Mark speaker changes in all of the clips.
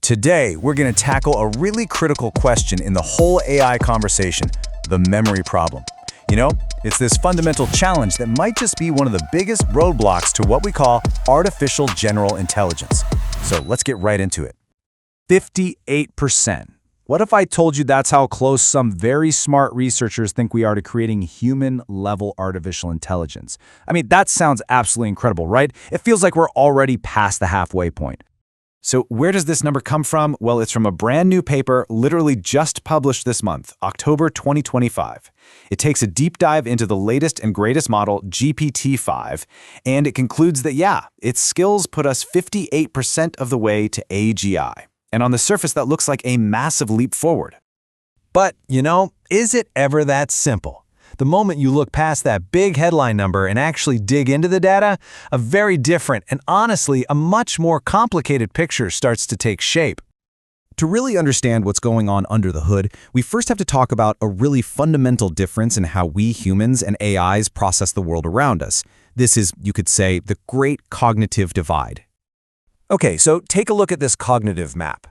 Speaker 1: Today, we're going to tackle a really critical question in the whole AI conversation, the memory problem. You know, it's this fundamental challenge that might just be one of the biggest roadblocks to what we call artificial general intelligence. So let's get right into it. 58%. What if I told you that's how close some very smart researchers think we are to creating human-level artificial intelligence? I mean, that sounds absolutely incredible, right? It feels like we're already past the halfway point. So where does this number come from? Well, it's from a brand new paper literally just published this month, October 2025. It takes a deep dive into the latest and greatest model, GPT-5, and it concludes that, yeah, its skills put us 58% of the way to AGI. And on the surface, that looks like a massive leap forward. But, you know, is it ever that simple? The moment you look past that big headline number and actually dig into the data, a very different and honestly a much more complicated picture starts to take shape. To really understand what's going on under the hood, we first have to talk about a really fundamental difference in how we humans and AIs process the world around us. This is, you could say, the great cognitive divide. Okay, so take a look at this cognitive map.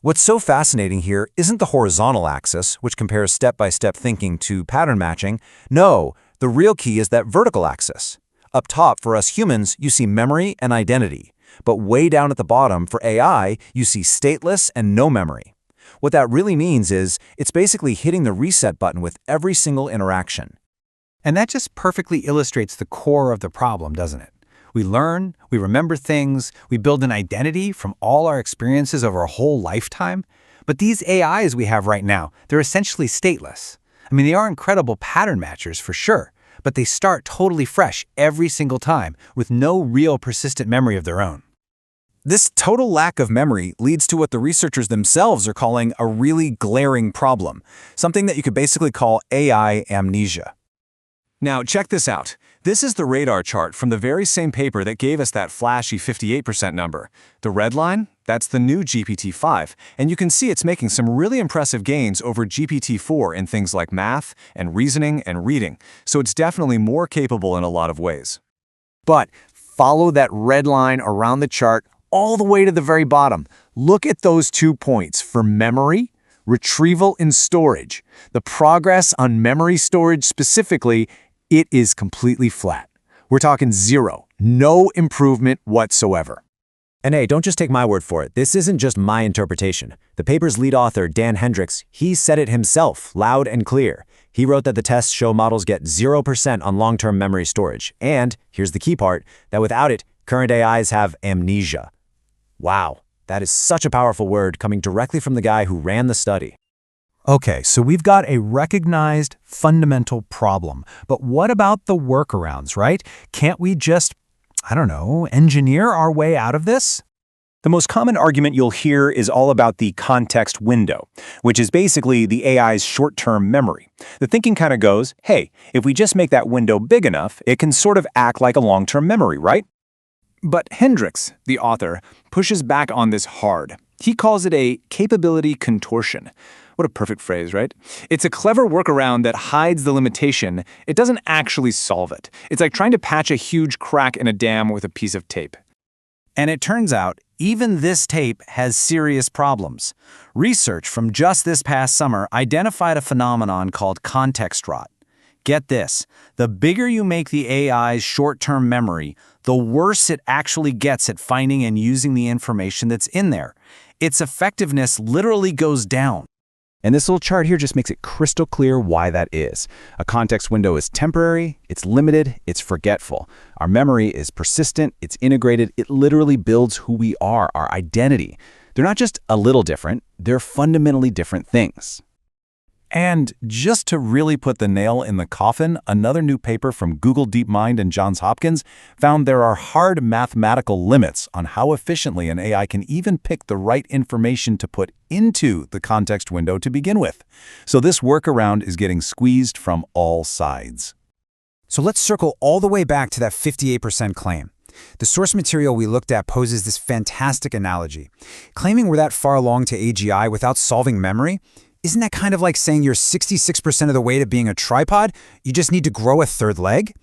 Speaker 1: What's so fascinating here isn't the horizontal axis, which compares step-by-step thinking to pattern matching. No, the real key is that vertical axis. Up top, for us humans, you see memory and identity. But way down at the bottom, for AI, you see stateless and no memory. What that really means is it's basically hitting the reset button with every single interaction. And that just perfectly illustrates the core of the problem, doesn't it? We learn, we remember things, we build an identity from all our experiences over a whole lifetime. But these AIs we have right now, they're essentially stateless. I mean, they are incredible pattern matchers for sure, but they start totally fresh every single time with no real persistent memory of their own. This total lack of memory leads to what the researchers themselves are calling a really glaring problem, something that you could basically call AI amnesia. Now, check this out. This is the radar chart from the very same paper that gave us that flashy 58% number. The red line, that's the new GPT-5, and you can see it's making some really impressive gains over GPT-4 in things like math and reasoning and reading, so it's definitely more capable in a lot of ways. But follow that red line around the chart all the way to the very bottom. Look at those 2 points for memory, retrieval, and storage. The progress on memory storage specifically, it is completely flat. We're talking zero, no improvement whatsoever. And hey, don't just take my word for it. This isn't just my interpretation. The paper's lead author, Dan Hendricks, he said it himself, loud and clear. He wrote that the tests show models get 0% on long-term memory storage. And, here's the key part, that without it, current AIs have amnesia. Wow, that is such a powerful word coming directly from the guy who ran the study. Okay, so we've got a recognized fundamental problem. But what about the workarounds, right? Can't we just, engineer our way out of this?
Speaker 2: The most common argument you'll hear is all about the context window, which is basically the AI's short-term memory. The thinking kind of goes, hey, if we just make that window big enough, it can sort of act like a long-term memory, right? But Hendricks, the author, pushes back on this hard. He calls it a capability contortion. What a perfect phrase, right? It's a clever workaround that hides the limitation. It doesn't actually solve it. It's like trying to patch a huge crack in a dam with a piece of tape.
Speaker 1: And it turns out, even this tape has serious problems. Research from just this past summer identified a phenomenon called context rot. Get this, the bigger you make the AI's short-term memory, the worse it actually gets at finding and using the information that's in there. Its effectiveness literally goes down.
Speaker 2: And this little chart here just makes it crystal clear why that is. A context window is temporary, it's limited, it's forgetful. Our memory is persistent, it's integrated, it literally builds who we are, our identity. They're not just a little different, they're fundamentally different things.
Speaker 1: And just to really put the nail in the coffin, another new paper from Google DeepMind and Johns Hopkins found there are hard mathematical limits on how efficiently an AI can even pick the right information to put into the context window to begin with. So this workaround is getting squeezed from all sides. So let's circle all the way back to that 58% claim. The source material we looked at poses this fantastic analogy. Claiming we're that far along to AGI without solving memory, isn't that kind of like saying you're 66% of the way to being a tripod? You just need to grow a third leg?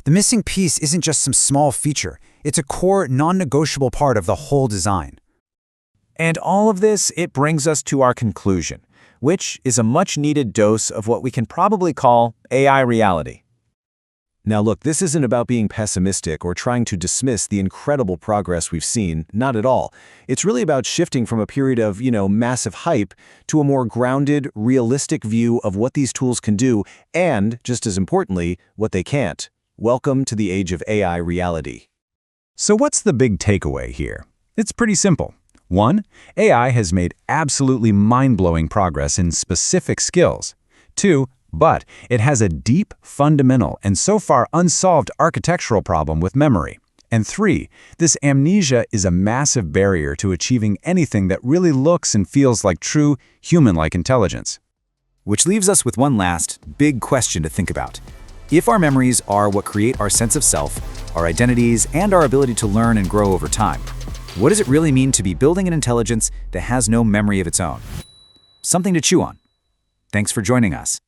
Speaker 1: The missing piece isn't just some small feature. It's a core, non-negotiable part of the whole design.
Speaker 2: And all of this, it brings us to our conclusion, which is a much-needed dose of what we can probably call AI reality.
Speaker 3: Now look, this isn't about being pessimistic or trying to dismiss the incredible progress we've seen, not at all. It's really about shifting from a period of, massive hype to a more grounded, realistic view of what these tools can do and, just as importantly, what they can't. Welcome to the age of AI reality.
Speaker 1: So what's the big takeaway here? It's pretty simple. 1. AI has made absolutely mind-blowing progress in specific skills. 2. But it has a deep, fundamental, and so far unsolved architectural problem with memory. And 3. This amnesia is a massive barrier to achieving anything that really looks and feels like true, human-like intelligence. Which leaves us with one last, big question to think about. If our memories are what create our sense of self, our identities, and our ability to learn and grow over time, what does it really mean to be building an intelligence that has no memory of its own? Something to chew on. Thanks for joining us.